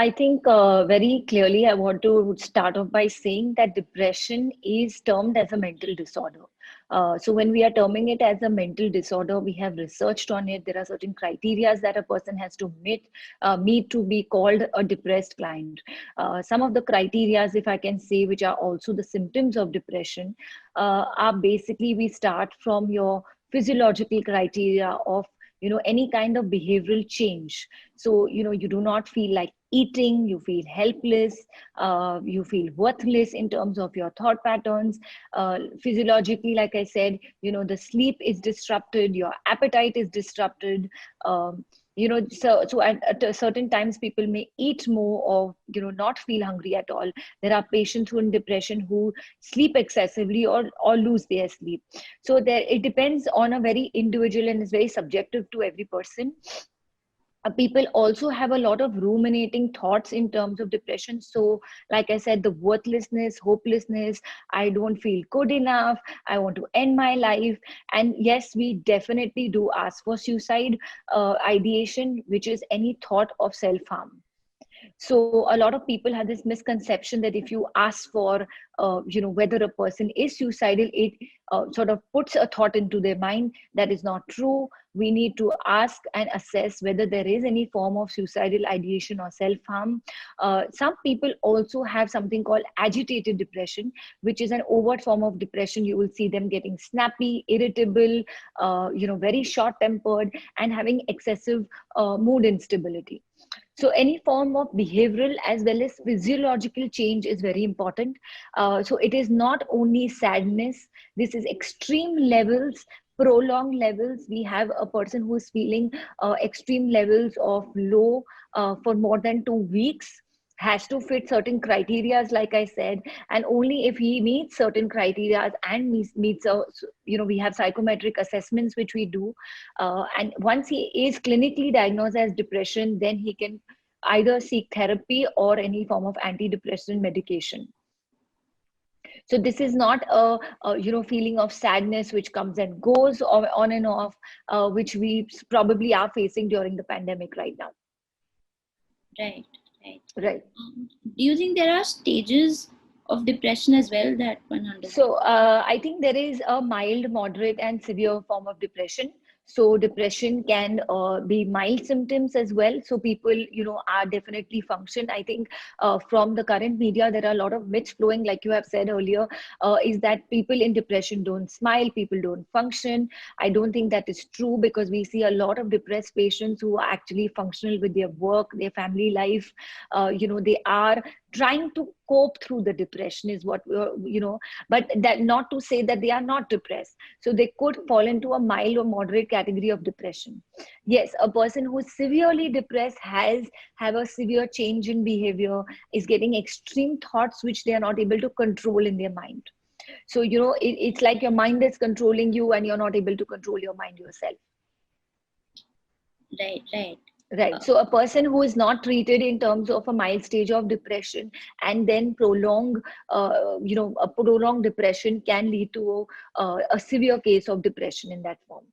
I think very clearly, I want to start off by saying that depression is termed as a mental disorder. So when we are terming it as a mental disorder, we have researched on it. There are certain criteria that a person has to meet to be called a depressed client. Some of the criteria, if I can say, which are also the symptoms of depression, are basically we start from your physiological criteria of any kind of behavioral change. So you do not feel like eating, you feel helpless, you feel worthless in terms of your thought patterns. Physiologically, like I said, the sleep is disrupted, your appetite is disrupted. So at certain times people may eat more or not feel hungry at all. There are patients who in depression who sleep excessively or lose their sleep. So there, it depends on a very individual and is very subjective to every person. People also have a lot of ruminating thoughts in terms of depression. So like I said, the worthlessness, hopelessness, I don't feel good enough, I want to end my life. And yes, we definitely do ask for suicide ideation, which is any thought of self-harm. So a lot of people have this misconception that if you ask for whether a person is suicidal, it sort of puts a thought into their mind. That is not true. We need to ask and assess whether there is any form of suicidal ideation or self-harm. Some people also have something called agitated depression, which is an overt form of depression. You will see them getting snappy, irritable, very short-tempered, and having excessive mood instability. So any form of behavioral as well as physiological change is very important. So it is not only sadness, this is extreme levels, prolonged levels. We have a person who is feeling extreme levels of low for more than 2 weeks, has to fit certain criterias, like I said, and only if he meets certain criterias and meets we have psychometric assessments which we do, and once he is clinically diagnosed as depression, then he can either seek therapy or any form of antidepressant medication. So this is not a feeling of sadness which comes and goes on and off, which we probably are facing during the pandemic right now. Right, right. Right. Do you think there are stages of depression as well that one undergoes? So I think there is a mild, moderate, and severe form of depression. So depression can be mild symptoms as well. So people, are definitely function. I think from the current media, there are a lot of myths flowing, like you have said earlier, is that people in depression don't smile, people don't function. I don't think that is true, because we see a lot of depressed patients who are actually functional with their work, their family life. They are trying to cope through the depression is what but that not to say that they are not depressed. So they could fall into a mild or moderate category of depression. Yes, a person who is severely depressed have a severe change in behavior, is getting extreme thoughts which they are not able to control in their mind. So it's like your mind is controlling you and you're not able to control your mind yourself. Right, right. Right. So a person who is not treated in terms of a mild stage of depression and then a prolonged depression can lead to a severe case of depression in that form.